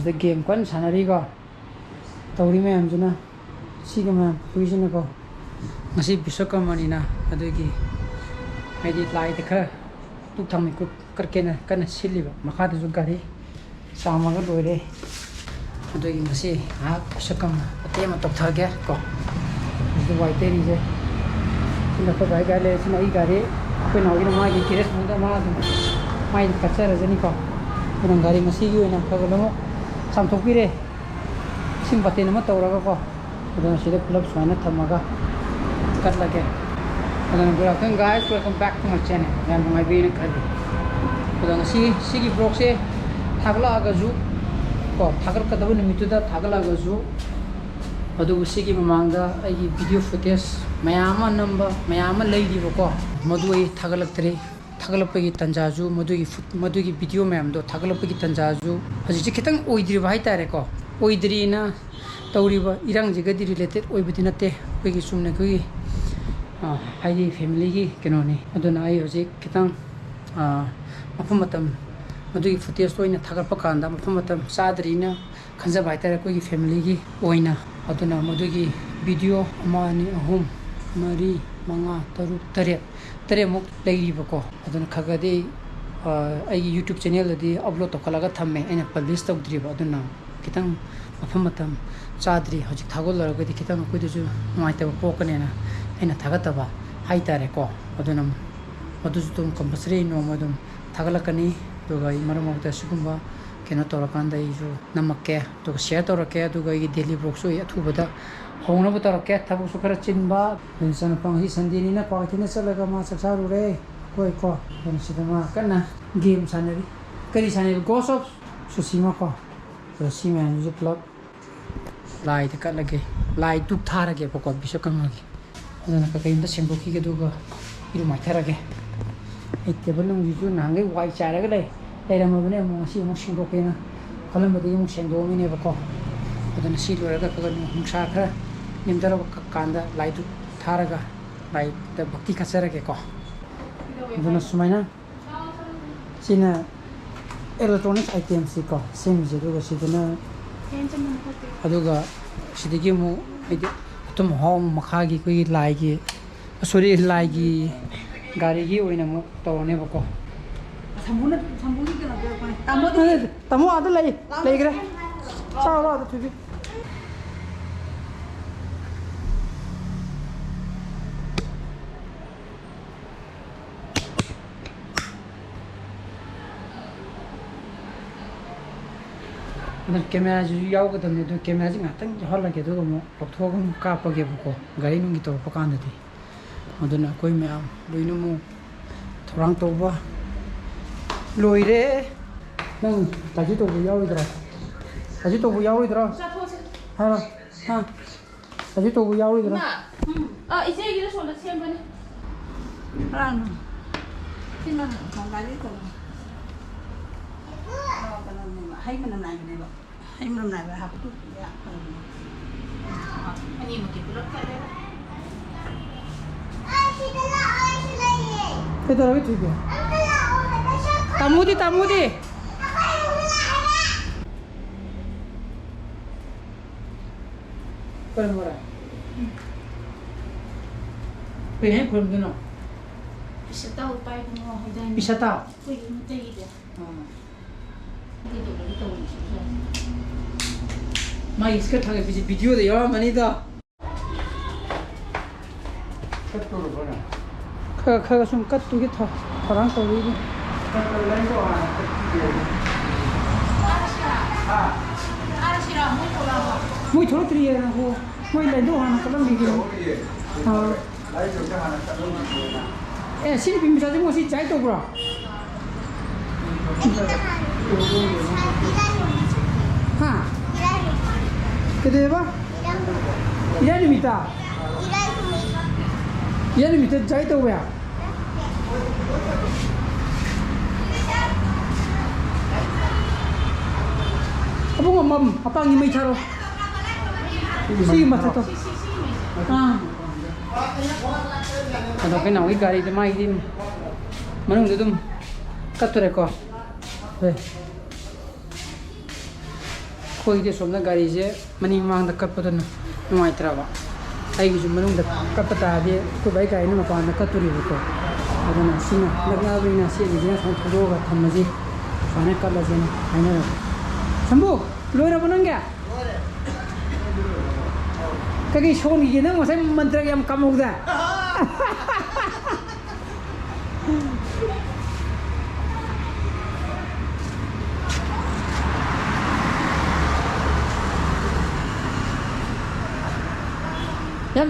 ꯃꯇꯝꯁꯤꯗ ꯒꯦꯝ ꯀꯟꯅ ꯁꯥꯟꯅꯔꯤꯀꯣ ꯇꯧꯔꯤ ꯃꯌꯥꯝꯁꯤꯅ ꯁꯤꯒ ꯃꯌꯥꯝ ꯄꯨꯔꯤꯁꯤꯅꯀꯣ ꯉꯁꯤ ꯕꯤꯁ꯭ꯋꯀꯔꯃꯅꯤꯅ ꯑꯗꯨꯒꯤ ꯍꯥꯏꯗꯤ ꯂꯥꯏꯗ ꯈꯔ ꯗꯨꯛ ꯊꯥꯎꯃꯩ ꯀꯠꯀꯦꯅ ꯀꯟꯅ ꯁꯤꯜꯂꯤꯕ ꯃꯈꯥꯗꯁꯨ ꯒꯥꯔꯤ ꯆꯥꯝꯃꯒ ꯂꯣꯏꯔꯦ ꯑꯗꯨꯒꯤ ꯉꯁꯤ ꯉꯥꯏꯍꯥꯛ ꯕꯤꯁ꯭ꯋꯀꯔꯃ ꯃꯇꯦꯛ ꯑꯃ ꯇꯧꯊꯒꯦ ꯀꯣ ꯁꯤꯗ ꯋꯥꯏ ꯇꯩꯔꯤꯁꯦ ꯁꯤꯅ ꯑꯩꯈꯣꯏ ꯚꯥꯏ ꯒꯥꯔꯤ ꯂꯩꯔꯦ ꯁꯤꯅ ꯑꯩ ꯒꯥꯔꯤ ꯑꯩꯈꯣꯏ ꯅꯥꯎꯒꯤꯅ ꯃꯥꯒꯤ ꯒꯦꯔꯦꯖ ꯃꯅꯨꯡꯗ ꯃꯥ ꯑꯗꯨꯝ ꯃꯥꯏꯗ ꯀꯠꯆꯔꯖꯅꯤꯀꯣ ꯑꯗꯨꯅ ꯒꯥꯔꯤ ꯉꯁꯤꯒꯤ ꯑꯣꯏꯅ ꯈꯔ ꯑꯃꯨꯛ ꯆꯥꯝꯊꯣꯛꯄꯤꯔꯦ ꯏꯁꯤꯡ ꯕꯥꯇꯤꯟ ꯑꯃ ꯇꯧꯔꯒꯀꯣ ꯑꯗꯨꯅ ꯁꯤꯗ ꯄꯨꯂꯞ ꯁꯨꯃꯥꯏꯅ ꯊꯝꯃꯒ ꯀꯠꯂꯒꯦ ꯑꯗꯨꯅ good afternoon guys, welcome back to my channel. ꯌꯥꯝ ꯅꯨꯡꯉꯥꯏꯕꯤꯅ ꯈꯜꯂꯤ ꯑꯗꯣ ꯉꯁꯤ ꯁꯤꯒꯤ ꯕ꯭ꯂꯣꯒꯁꯦ ꯊꯥꯒꯠꯂꯛꯑꯒꯁꯨ ꯀꯣ ꯊꯥꯒꯠꯀꯗꯕ ꯅꯨꯃꯤꯠꯇꯨꯗ ꯊꯥꯒꯠꯂꯛꯑꯒꯁꯨ ꯑꯗꯨꯕꯨ ꯁꯤꯒꯤ ꯃꯃꯥꯡꯗ ꯑꯩꯒꯤ ꯚꯤꯗꯤꯑꯣ ꯐꯨꯇꯦꯖ ꯃꯌꯥꯝ ꯑꯃ ꯅꯝꯕ ꯃꯌꯥꯝ ꯑꯃ ꯂꯩꯔꯤꯕꯀꯣ ꯃꯗꯨ ꯑꯩ ꯊꯥꯒꯠꯂꯛꯇ꯭ꯔꯤ ꯊꯥꯒꯠꯂꯛꯄꯒꯤ ꯇꯟꯖꯥꯁꯨ ꯃꯗꯨꯒꯤ ꯚꯤꯗꯤꯑꯣ ꯃꯌꯥꯝꯗꯣ ꯊꯥꯒꯠꯂꯛꯄꯒꯤ ꯇꯟꯖꯥꯁꯨ ꯍꯧꯖꯤꯛꯁꯦ ꯈꯤꯇꯪ ꯑꯣꯏꯗ꯭ꯔꯤꯕ ꯍꯥꯏꯇꯥꯔꯦꯀꯣ ꯑꯣꯏꯗ꯭ꯔꯤꯅ ꯇꯧꯔꯤꯕ ꯏꯔꯥꯡꯁꯤꯒꯗꯤ ꯔꯤꯂꯦꯇꯦഡ് ꯑꯣꯏꯕꯗꯤ ꯅꯠꯇꯦ ꯑꯩꯈꯣꯏꯒꯤ ꯆꯨꯝꯅ ꯑꯩꯈꯣꯏꯒꯤ ꯍꯥꯏꯗꯤ ꯐꯦꯃꯤꯂꯤꯒꯤ ꯀꯩꯅꯣꯅꯤ ꯑꯗꯨꯅ ꯑꯩ ꯍꯧꯖꯤꯛ ꯈꯤꯇꯪ ꯃꯐꯝ ꯃꯇꯝ ꯃꯗꯨꯒꯤ ꯐꯨꯇꯦꯖꯇꯣ ꯑꯣꯏꯅ ꯊꯥꯒꯠꯄ ꯀꯥꯟꯗ ꯃꯐꯝ ꯃꯇꯝ ꯆꯥꯗ꯭ꯔꯤꯅ ꯈꯟꯖꯕ ꯍꯥꯏꯇꯥꯔꯦ ꯑꯩꯈꯣꯏꯒꯤ ꯐꯦꯃꯤꯂꯤꯒꯤ ꯑꯣꯏꯅ ꯑꯗꯨꯅ ꯃꯗꯨꯒꯤ ꯚꯤꯗꯤꯑꯣ 1 2 3 4 5 6 7 8 ꯂꯩꯔꯤꯕꯀꯣ ꯑꯗꯨꯅ ꯈꯒꯗꯤ ꯑꯩꯒꯤ ꯌꯨꯇ꯭ꯌꯨꯕ ꯆꯦꯅꯦꯜꯗꯗꯤ ꯑꯞꯂꯣꯗ ꯇꯧꯈꯠꯂꯒ ꯊꯝꯃꯦ ꯑꯩꯅ ꯄꯕ꯭ꯂꯤꯁ ꯇꯧꯗ꯭ꯔꯤꯕ ꯑꯗꯨꯅ ꯈꯤꯇꯪ ꯃꯐꯝ ꯃꯇꯝ ꯆꯥꯗ꯭ꯔꯤ ꯍꯧꯖꯤꯛ ꯊꯥꯒꯠꯂꯔꯒꯗꯤ ꯈꯤꯇꯪ ꯑꯩꯈꯣꯏꯗꯁꯨ ꯅꯨꯡꯉꯥꯏꯇꯕ ꯄꯣꯛꯀꯅꯦꯅ ꯑꯩꯅ ꯊꯥꯒꯠꯇꯕ ꯍꯥꯏꯇꯥꯔꯦꯀꯣ ꯑꯗꯨꯅ ꯃꯗꯨꯁꯨ ꯑꯗꯨꯝ ꯀꯝꯄꯜꯁꯔꯤ ꯅꯣꯡꯃ ꯑꯗꯨꯝ ꯊꯥꯒꯠꯂꯛꯀꯅꯤ ꯑꯗꯨꯒ ꯑꯩ ꯃꯔꯛ ꯃꯔꯛꯇ ꯁꯤꯒꯨꯝꯕ ꯀꯩꯅꯣ ꯇꯧꯔꯀꯥꯟꯗ ꯑꯩꯁꯨ ꯅꯝꯃꯛꯀꯦ ꯑꯗꯨꯒ ꯁꯤꯌꯔ ꯇꯧꯔꯛꯀꯦ ꯑꯗꯨꯒ ꯑꯩꯒꯤ ꯗꯦꯂꯤ ꯕ꯭ꯂꯣꯒꯁꯨ ꯑꯩ ꯑꯊꯨꯕꯗ ꯍꯧꯅꯕ ꯇꯧꯔꯛꯀꯦ ꯊꯕꯛꯁꯨ ꯈꯔ ꯆꯤꯟꯕ ꯏꯆꯥꯅꯨꯄꯥ ꯉꯁꯤ ꯁꯟꯗꯦꯅꯤꯅ ꯀ꯭ꯋꯥꯀꯩꯊꯦꯜꯗ ꯆꯠꯂꯒ ꯃꯥ ꯆꯥꯛꯆꯥꯔꯨꯔꯦ ꯑꯩꯈꯣꯏꯀꯣ ꯑꯗꯨꯅ ꯁꯤꯗ ꯃꯥ ꯀꯟꯅ ꯒꯦꯝ ꯁꯥꯟꯅꯔꯤ ꯀꯔꯤ ꯁꯥꯟꯅꯔꯤ ꯒꯣꯁ ꯑꯣꯐ ꯁꯨꯁꯤꯃꯥ ꯀꯣ ꯑꯗꯣ ꯁꯤ ꯃꯌꯥꯝꯁꯤꯁꯨ ꯄꯨꯂꯞ ꯂꯥꯏꯗ ꯀꯠꯂꯒꯦ ꯂꯥꯏ ꯗꯨꯛ ꯊꯥꯔꯒꯦꯕꯀꯣ ꯕꯤꯁ꯭ꯋꯀꯔꯃꯒꯤ ꯑꯗꯨꯅ ꯀꯩꯝꯇ ꯁꯦꯡꯗꯣꯛꯈꯤꯒꯦ ꯑꯗꯨꯒ ꯏꯔꯨ ꯃꯥꯏꯊꯔꯒꯦ ꯑꯩ ꯇꯦꯕꯜ ꯅꯨꯡꯁꯤꯁꯨ ꯅꯍꯥꯟꯈꯩ ꯋꯥꯏ ꯆꯥꯏꯔꯒ ꯂꯩꯔꯝꯃꯕꯅꯦ ꯑꯃꯨꯛ ꯉꯁꯤ ꯑꯃꯨꯛ ꯁꯦꯡꯗꯣꯛꯀꯦꯅ ꯈꯜꯂꯝꯕꯗꯒꯤ ꯑꯃꯨꯛ ꯁꯦꯡꯗꯣꯛꯑꯝꯃꯤꯅꯦꯕꯀꯣ ꯑꯗꯨꯅ ꯁꯤ ꯂꯣꯏꯔꯒ ꯅꯨꯡꯁꯥ ꯈꯔ ꯅꯦꯝꯊꯔꯛꯄ ꯀꯥꯟꯗ ꯂꯥꯏꯗꯨꯛ ꯊꯥꯔꯒ ꯂꯥꯏꯗ ꯚꯛꯇꯤ ꯈꯠꯆꯔꯒꯦꯀꯣ ꯑꯗꯨꯅ ꯁꯨꯃꯥꯏꯅ ꯁꯤꯅ ꯑꯦꯂꯦꯛꯇ꯭ꯔꯣꯅꯤꯛ ꯑꯥꯏꯇꯦꯝꯁꯤꯀꯣ ꯁꯦꯝꯃꯤꯁꯦ ꯑꯗꯨꯒ ꯁꯤꯗꯅ ꯑꯗꯨꯒ ꯁꯤꯗꯒꯤ ꯑꯃꯨꯛ ꯍꯥꯏꯗꯤ ꯑꯇꯨꯝ ꯑꯍꯥꯎ ꯃꯈꯥꯒꯤ ꯑꯩꯈꯣꯏꯒꯤ ꯂꯥꯏꯒꯤ ꯁꯣꯔꯤ ꯂꯥꯏꯒꯤ ꯒꯥꯔꯤꯒꯤ ꯑꯣꯏꯅ ꯑꯃꯨꯛ ꯇꯧꯔꯅꯦꯕꯀꯣ ꯇꯥꯃꯣ ꯑꯥꯗ ꯂꯩꯈ꯭ꯔꯦ ꯆꯥꯎꯔꯣ ꯑꯥꯗ ꯊꯨꯕꯤ ꯑꯗꯨ ꯀꯦꯃꯦꯔꯥꯁꯤꯁꯨ ꯌꯥꯎꯒꯗꯕꯅꯤ ꯑꯗꯨ ꯀꯦꯃꯦꯔꯥꯁꯤ ꯉꯥꯛꯇꯪ ꯌꯥꯎꯍꯜꯂꯒꯦ ꯑꯗꯨꯒ ꯑꯃꯨꯛ ꯂꯧꯊꯣꯛꯑꯒ ꯑꯃꯨꯛ ꯀꯥꯞꯄꯒꯦꯕꯀꯣ ꯒꯥꯔꯤ ꯅꯨꯡꯒꯤ ꯇꯧꯔꯛꯄ ꯀꯥꯟꯗꯗꯤ ꯑꯗꯨꯅ ꯑꯩꯈꯣই ꯃꯌꯥꯝ ꯂꯣꯏꯅ ꯑꯃꯨꯛ ꯊꯧꯔꯥꯡ ꯇꯧꯕ ꯂꯣꯏꯔꯦ ꯅꯪ ꯇꯥꯖꯤ ꯇꯧꯕ ꯌꯥꯎꯔꯣꯏꯗ꯭ꯔꯣ ꯇꯥꯖꯤ ꯇꯧꯕ ꯌꯥꯎꯔꯣꯏꯗ꯭ꯔꯣ ꯍꯥꯏꯔꯣ ꯇꯥꯖꯤ ꯇꯧꯕ ꯌꯥꯎꯔꯣꯏꯗ꯭ꯔꯣ 이제 손을 세번에 하나 팀은 건강이 좀 하이면 나이 내가 하이면 나이 하고 야 아니 뭐 그렇게 해 그대로 왜 두개 따무디 그럼 뭐라 왜 그럼 되나 비싸다 오빠이 뭐 하자니 비싸다 그게 못되게 마 इसका था कि वीडियो दे यार मनी दा खा सुन कट तू के था थोड़ा तो भी muy thối thì là hồ muy lấy đồ hàng có làm gì 에 xin bình sao chúng tôi trái đâu rồi ha cái ba 이라는 미다 이라는 미다 trái đâu vậy Abang mom, apa ang may charo? Sige mata to. Ano kaya na gari de mai dim. Manung dum katore ko. खोई दे सोमना गाड़ी से money मांग the cut पतन नुआई तरवा आई की जो मनुंग the cut पता दे को भाई गाड़ी न मपान द कटुरी को अदना सिना लगना बिना से बिना सन थोड़ो का थमजी फाने कल जन आइना शंभू लोरा बनंगे कगी सोनी के न मसे मंत्र के हम कम होगा yam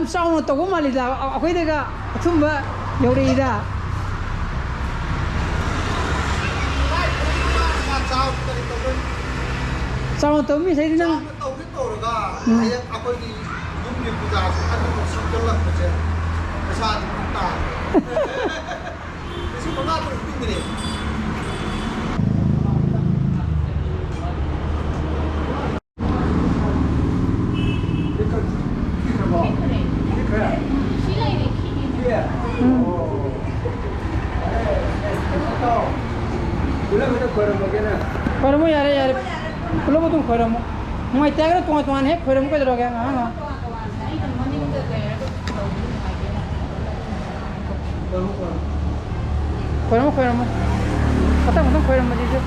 saung to ko mali da akhoi de ga thumba yori da saung to mi sai na to ki to ga ai akhoi ki yum ni puja an ko samjol la puja asa ta isi ko na ko ni mire Khurumme yare pulo mo tum khurumme mai tagra tuan he khurumme ko dro ga ha khurumme kata mo khurumme ji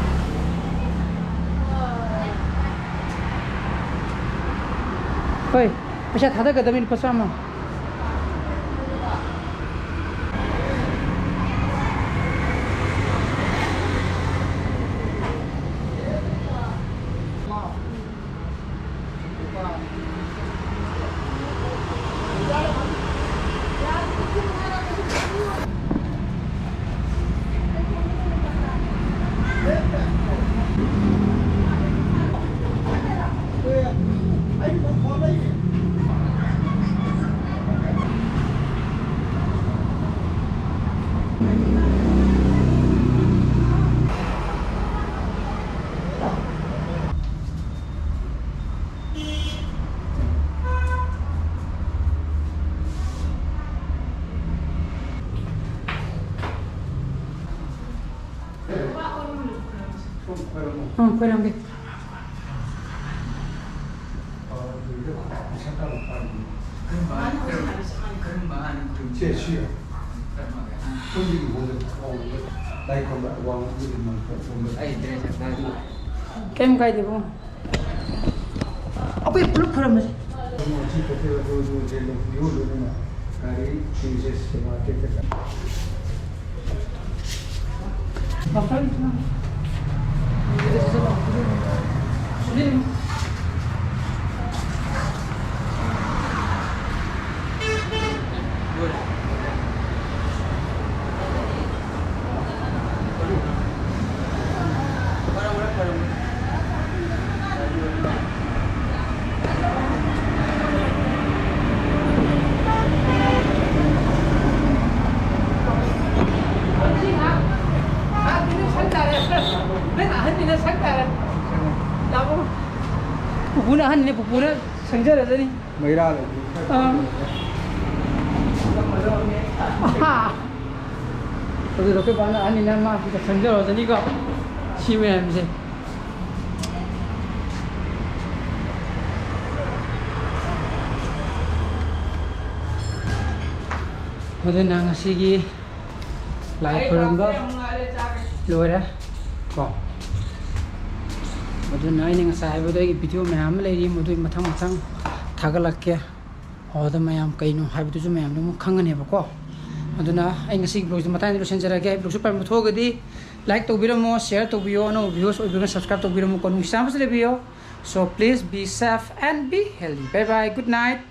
koi pesha thada ga damin pasama Khurumme kem kai de bo ape pulo khurumme Pupuna han ni pupuna sengjar ada ni. Maira le. Tapi dokter bana han ni nama kita sengjar ada ni ko. Sime ham se. Mada nang asigi live perangga lora ko. Madu na ini ngasai bodo ini video mayam lagi madu matang thagak ke hoda mayam kaino hai bodo mayam lu kangen heba ko madu na ini ngasih blog matang ini lusen jara ke blog super mutho gadi like to biramo share to bio no videos or subscribe to biramo konu sampai video so please be safe and be healthy bye bye good night